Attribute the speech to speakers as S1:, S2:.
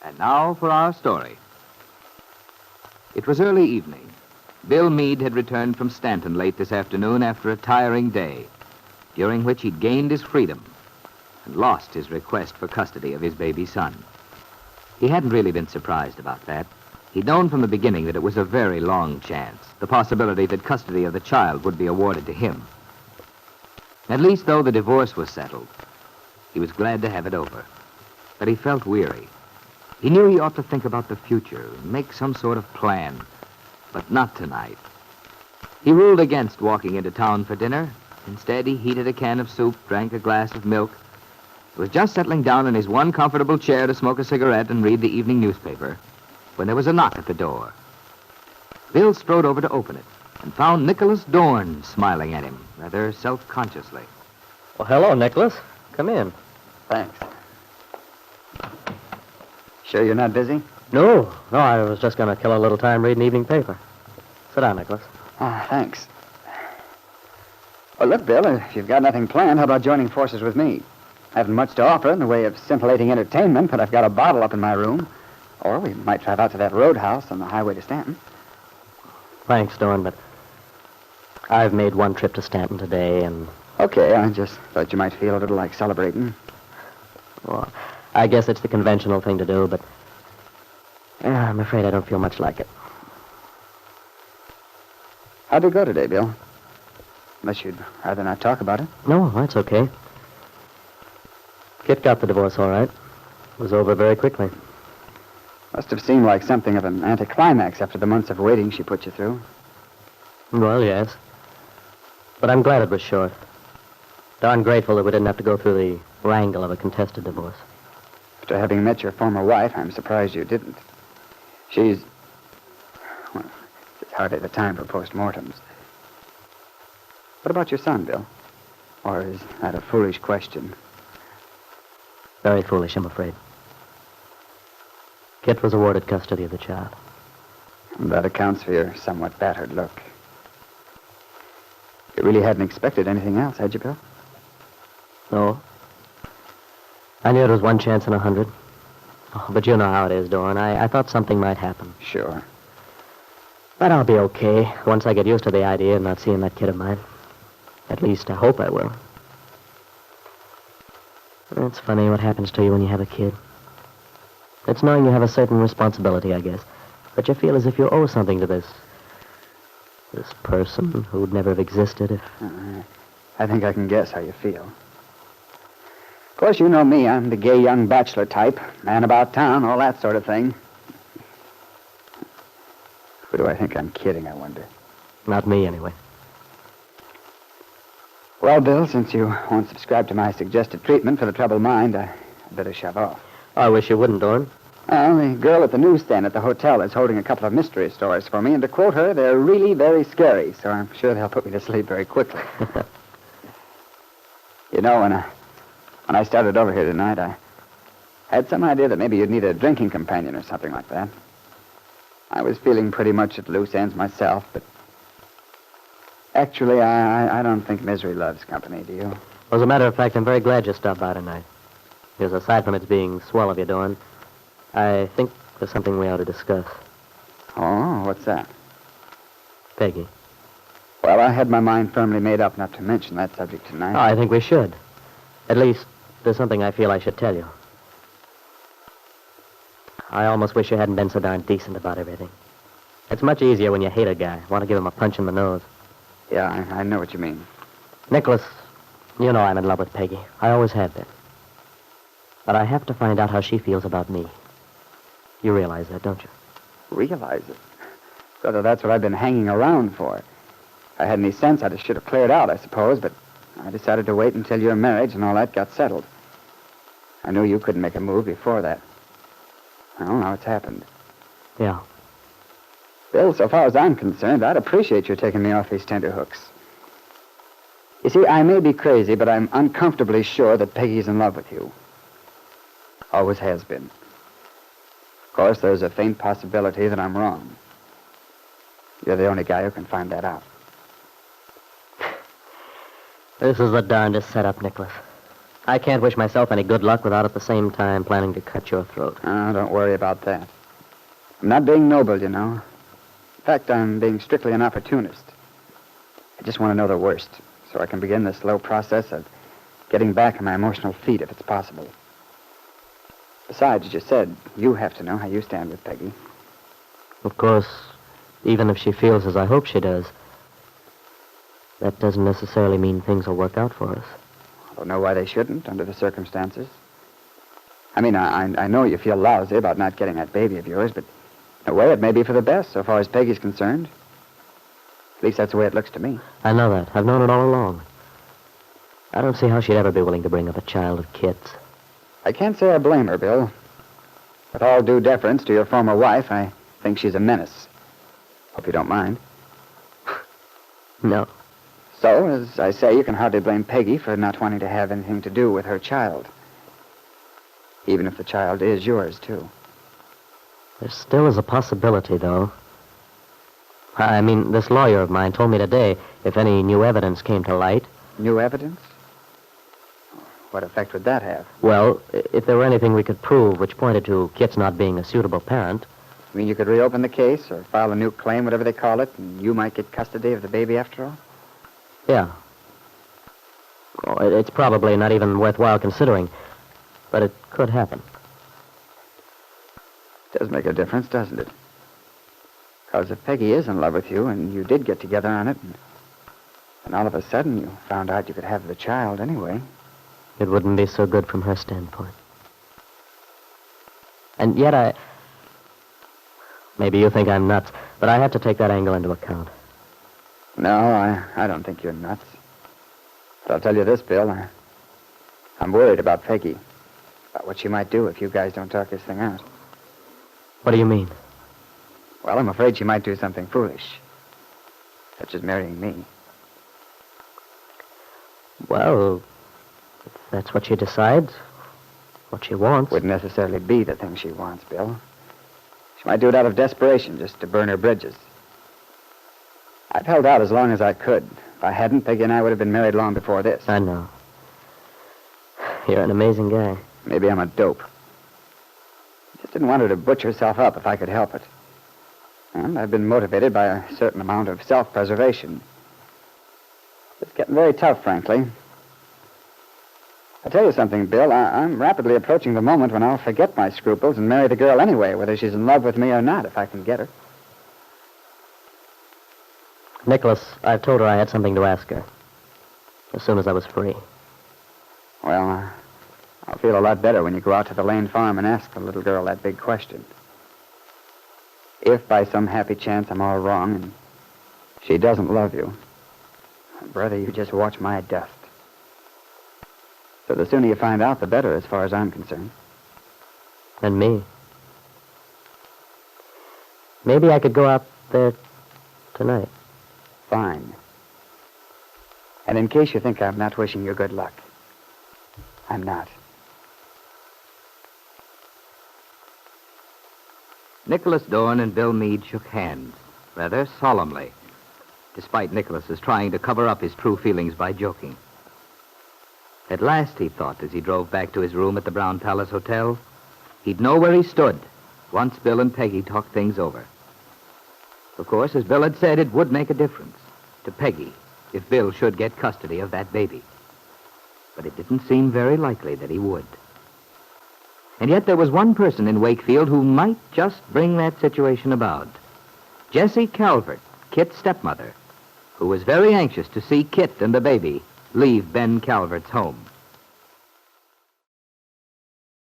S1: And now for our story. It was early evening. Bill Meade had returned from Stanton late this afternoon after a tiring day, during which he'd gained his freedom and lost his request for custody of his baby son. He hadn't really been surprised about that. He'd known from the beginning that it was a very long chance, the possibility that custody of the child would be awarded to him. At least, though the divorce was settled, he was glad to have it over. But he felt weary. He knew he ought to think about the future, make some sort of plan, but not tonight. He ruled against walking into town for dinner. Instead, he heated a can of soup, drank a glass of milk, was just settling down in his one comfortable chair to smoke a cigarette and read the evening newspaper when there was a knock at the door. Bill strode over to open it and found Nicholas Dorn smiling at him, rather self-consciously.
S2: Well, hello, Nicholas. Come in.
S3: Thanks. Sure you're not busy?
S2: No, I was just going to kill a little time reading the evening paper. Sit down, Nicholas.
S3: Thanks. Well, look, Bill, if you've got nothing planned, how about joining forces with me? I haven't much to offer in the way of scintillating entertainment, but I've got a bottle up in my room. Or we might drive out to that roadhouse on the highway to Stanton.
S2: Thanks, Dorn, but I've made one trip to Stanton today, and...
S3: Okay, I just thought you might feel a little like celebrating.
S2: Well, I guess it's the conventional thing to do, but I'm afraid I don't feel much like it.
S3: How'd it go today, Bill? Unless you'd rather not talk about it.
S2: No, that's okay. Kit got the divorce all right. It was over very quickly.
S3: Must have seemed like something of an anticlimax after the months of waiting she put you through.
S2: Well, yes. But I'm glad it was short. Darn grateful that we didn't have to go through the wrangle of a contested divorce.
S3: After having met your former wife, I'm surprised you didn't. She's... Well, it's hardly the time for postmortems. What about your son, Bill? Or is that a foolish question?
S2: Very foolish, I'm afraid. Kit was awarded custody of the child.
S3: That accounts for your somewhat battered look. You really hadn't expected anything else, had you, Bill?
S2: No. I knew it was one chance in 100. Oh, but you know how it is, Dorn. I thought something might happen.
S3: Sure.
S2: But I'll be okay once I get used to the idea of not seeing that kid of mine. At least I hope I will. It's funny what happens to you when you have a kid. It's knowing you have a certain responsibility, I guess. But you feel as if you owe something to this person who'd never have existed if...
S3: I think I can guess how you feel. Of course, you know me. I'm the gay young bachelor type. Man about town, all that sort of thing. Who do I think I'm kidding, I wonder?
S2: Not me, anyway.
S3: Well, Bill, since you won't subscribe to my suggested treatment for the troubled mind, I'd better shove off.
S2: I wish you wouldn't, Dorn.
S3: Well, the girl at the newsstand at the hotel is holding a couple of mystery stories for me, and to quote her, they're really very scary, so I'm sure they'll put me to sleep very quickly. You know, when I started over here tonight, I had some idea that maybe you'd need a drinking companion or something like that. I was feeling pretty much at loose ends myself, but actually, I don't think misery loves company, do you?
S2: Well, as a matter of fact, I'm very glad you stopped by tonight. Because aside from its being swell of you, Dorn, I think there's something we ought to discuss.
S3: Oh, what's that?
S2: Peggy.
S3: Well, I had my mind firmly made up not to mention that subject tonight.
S2: Oh, I think we should. At least, there's something I feel I should tell you. I almost wish you hadn't been so darn decent about everything. It's much easier when you hate a guy. Want to give him a punch in the nose.
S3: Yeah, I know what you mean.
S2: Nicholas, you know I'm in love with Peggy. I always have been. But I have to find out how she feels about me. You realize that, don't you?
S3: Realize it? Brother, that's what I've been hanging around for. If I had any sense, I should have cleared out, I suppose, but I decided to wait until your marriage and all that got settled. I knew you couldn't make a move before that. Well, now it's happened.
S2: Yeah.
S3: Bill, so far as I'm concerned, I'd appreciate you taking me off these tenterhooks. You see, I may be crazy, but I'm uncomfortably sure that Peggy's in love with you. Always has been. Of course, there's a faint possibility that I'm wrong. You're the only guy who can find that out.
S2: This is the darndest setup, Nicholas. I can't wish myself any good luck without at the same time planning to cut your throat.
S3: Oh, don't worry about that. I'm not being noble, you know. In fact, I'm being strictly an opportunist. I just want to know the worst, so I can begin the slow process of getting back on my emotional feet if it's possible. Besides, as you said, you have to know how you stand with Peggy.
S2: Of course, even if she feels as I hope she does, that doesn't necessarily mean things will work out for us.
S3: I don't know why they shouldn't, under the circumstances. I mean, I know you feel lousy about not getting that baby of yours, but in a way it may be for the best, so far as Peggy's concerned. At least that's the way it looks to me.
S2: I know that. I've known it all along. I don't see how she'd ever be willing to bring up a child of Kit's.
S3: I can't say I blame her, Bill. With all due deference to your former wife, I think she's a menace. Hope you don't mind.
S2: No.
S3: So, as I say, you can hardly blame Peggy for not wanting to have anything to do with her child. Even if the child is yours, too.
S2: There still is a possibility, though. I mean, this lawyer of mine told me today if any new evidence came to light.
S3: New evidence? What effect would that have?
S2: Well, if there were anything we could prove which pointed to Kit's not being a suitable parent.
S3: You mean you could reopen the case or file a new claim, whatever they call it, and you might get custody of the baby after all?
S2: Yeah. Oh, it's probably not even worthwhile considering, but it could happen.
S3: It does make a difference, doesn't it? Because if Peggy is in love with you and you did get together on it, and all of a sudden you found out you could have the child anyway.
S2: It wouldn't be so good from her standpoint. And yet maybe you think I'm nuts, but I have to take that angle into account.
S3: No, I don't think you're nuts. But I'll tell you this, Bill. I'm worried about Peggy. About what she might do if you guys don't talk this thing out.
S2: What do you mean?
S3: Well, I'm afraid she might do something foolish. Such as marrying me.
S2: Well, if that's what she decides, what she wants.
S3: Wouldn't necessarily be the thing she wants, Bill. She might do it out of desperation, just to burn her bridges. I've held out as long as I could. If I hadn't, Peggy and I would have been married long before this.
S2: I know. You're an amazing guy.
S3: Maybe I'm a dope. I just didn't want her to butcher herself up if I could help it. And I've been motivated by a certain amount of self-preservation. It's getting very tough, frankly. I'll tell you something, Bill. I'm rapidly approaching the moment when I'll forget my scruples and marry the girl anyway, whether she's in love with me or not, if I can get her.
S2: Nicholas, I've told her I had something to ask her. As soon as I was free.
S3: Well, I'll feel a lot better when you go out to the Lane farm and ask the little girl that big question. If by some happy chance I'm all wrong and she doesn't love you, brother, you just watch my dust. So the sooner you find out, the better, as far as I'm concerned.
S2: And me. Maybe I could go out there tonight.
S3: Fine. And in case you think I'm not wishing you good luck, I'm not.
S1: Nicholas Dorn and Bill Meade shook hands, rather solemnly, despite Nicholas's trying to cover up his true feelings by joking. At last, he thought, as he drove back to his room at the Brown Palace Hotel, he'd know where he stood once Bill and Peggy talked things over. Of course, as Bill had said, it would make a difference to Peggy if Bill should get custody of that baby. But it didn't seem very likely that he would. And yet there was one person in Wakefield who might just bring that situation about. Jessie Calvert, Kit's stepmother, who was very anxious to see Kit and the baby leave Ben Calvert's home.